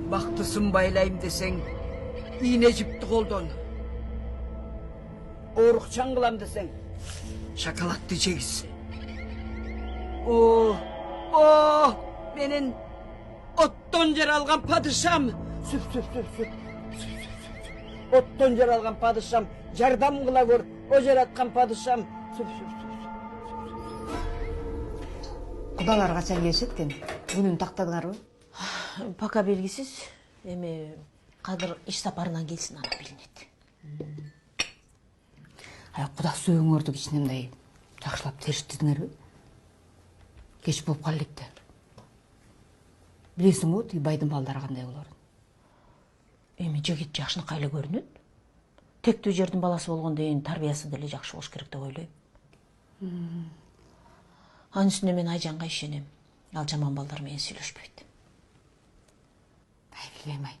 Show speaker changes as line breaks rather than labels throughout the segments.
Бақтысын байлайым десең, ине жіпті қолдан. Орықшан қылам десең, шоколадты жегізсе. Менің оттон жаралған падышам. Оттон жаралған падышам, жардам қыла көр, о жаратқан падышам.
Құдалар қачан келишеткен? Күнүн тактадыңарбы?
Пока белгисиз. Эми кадыр иш сапарынан келсин, ана билинет.
Құда сүйөңөрдү кичинемдей жакшылап териштирдиңерби? Кеч болуп калды электе. Билесиң го, тиги байдын балдары кандай болорун?
Эми жигит жакшынакай эле көрүнөт. Тектүү жердин баласы болгондо эми тарбиясы деле жакшы болуш керек деп ойлойм. Анын үстүнө мен Айжанга ишенем. Ал жаман балдар менен сүйлөшпөйт.
Ай, билбейм ай.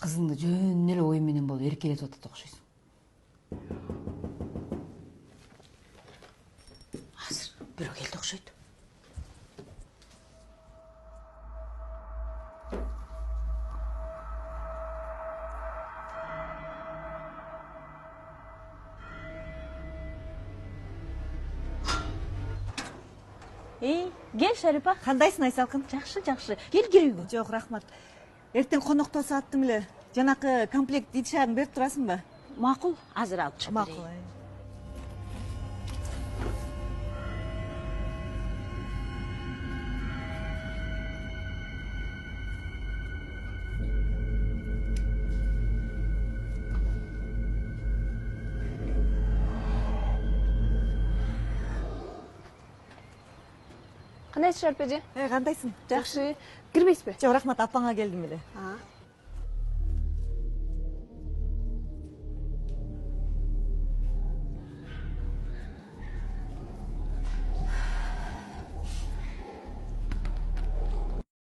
Кызыңды жөн эле ой менен болуп эркелетип атат окшойсуң.
Азыр бирөө келди окшойт. Кел Шарипа.
Кандайсың Айсалкын?
Жакшы. Кел кирүүгө.
Жок, рахмат. Эртең коноктосо аттым эле. Жанакы комплект идишагын берип турасыңбы?
Макул, азыр алып чыгып берейин.
Макул.
Кандайсың Шарипа эже?
Кандайсың?
Жакшы. Кирбейсизби?
Жок, рахмат, апаңа келдим эле.